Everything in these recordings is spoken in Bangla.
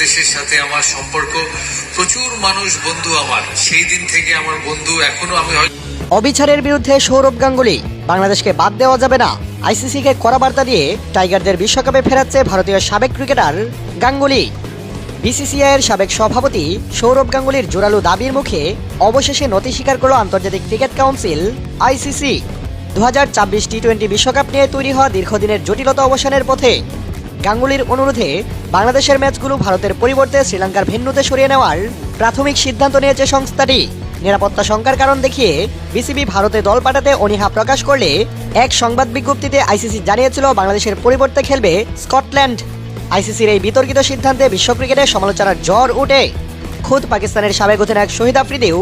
বাংলাদেশের সাথে আমার সম্পর্ক, প্রচুর মানুষ বন্ধু আমার, সেই দিন থেকে আমার বন্ধু এখনো। আমি অবিচারের বিরুদ্ধে সৌরভ গাঙ্গুলি, বাংলাদেশকে বাদ দেওয়া যাবে না। আইসিসিকে কড়া বার্তা দিয়ে টাইগারদের বিশ্বকাপে ফেরাচ্ছে ভারতীয় সাবেক ক্রিকেটার গাঙ্গুলি। বিসিসিআই এর সাবেক সভাপতি সৌরভ গাঙ্গুলির জোরালো দাবির মুখে অবশেষে নতি স্বীকার করল আন্তর্জাতিক ক্রিকেট কাউন্সিল আইসিসি। 2024 টি-20 বিশ্বকাপ নিয়ে তৈরি হওয়া দীর্ঘদিনের জটিলতা অবসানের পথে। গাঙ্গুলির অনুরোধে বাংলাদেশের ম্যাচগুলো ভারতের পরিবর্তে শ্রীলঙ্কার ভেন্যুতে সরিয়ে নেওয়ার প্রাথমিক সিদ্ধান্ত নিয়েছে সংস্থাটি। নিরাপত্তা শঙ্কার কারণ দেখিয়ে বিসিবি ভারতে দল পাঠাতে অনীহা প্রকাশ করলে এক সংবাদ বিজ্ঞপ্তিতে আইসিসি জানিয়েছিল বাংলাদেশের পরিবর্তে খেলবে স্কটল্যান্ড। আইসিসির এই বিতর্কিত সিদ্ধান্তে বিশ্ব ক্রিকেটের সমালোচনার ঝড় ওঠে। খোদ পাকিস্তানের সাবেক অধিনায়ক শহীদ আফ্রিদিও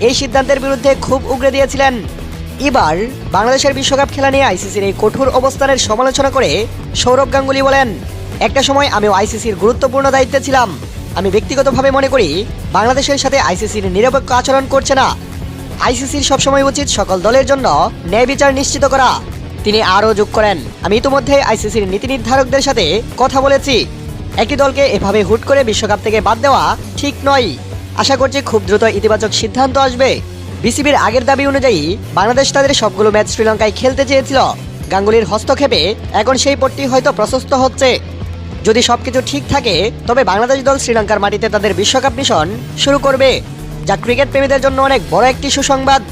এই সিদ্ধান্তের বিরুদ্ধে খুব উগরে দিয়েছিলেন। এবার বাংলাদেশের বিশ্বকাপ খেলা নিয়ে আইসিসির এই কঠোর অবস্থানের সমালোচনা করে সৌরভ গাঙ্গুলি বলেন, একটা সময় আমিও আইসিসির গুরুত্বপূর্ণ দায়িত্বে ছিলাম। আমি ব্যক্তিগতভাবে মনে করি বাংলাদেশের সাথে আইসিসির নিরপেক্ষ আচরণ করছে না। আইসিসির সবসময় উচিত সকল দলের জন্য ন্যায় বিচার নিশ্চিত করা। তিনি আরও যোগ করেন, আমি ইতিমধ্যে আইসিসির নীতি নির্ধারকদের সাথে কথা বলেছি। একটি দলকে এভাবে হুট করে বিশ্বকাপ থেকে বাদ দেওয়া ঠিক নয়। আশা করছি খুব দ্রুত ইতিবাচক সিদ্ধান্ত আসবে। বিসিবির আগের দাবি অনুযায়ী বাংলাদেশ তাদের সবগুলো ম্যাচ শ্রীলঙ্কায় খেলতে চেয়েছিল। গাঙ্গুলির হস্তক্ষেপে এখন সেই পথটি হয়তো প্রশস্ত হচ্ছে। যদি সবকিছু ঠিক থাকে তবে বাংলাদেশ দল শ্রীলঙ্কার মাটিতে তাদের বিশ্বকাপ মিশন শুরু করবে, যা ক্রিকেট প্রেমীদের জন্য অনেক বড় একটি সুসংবাদ।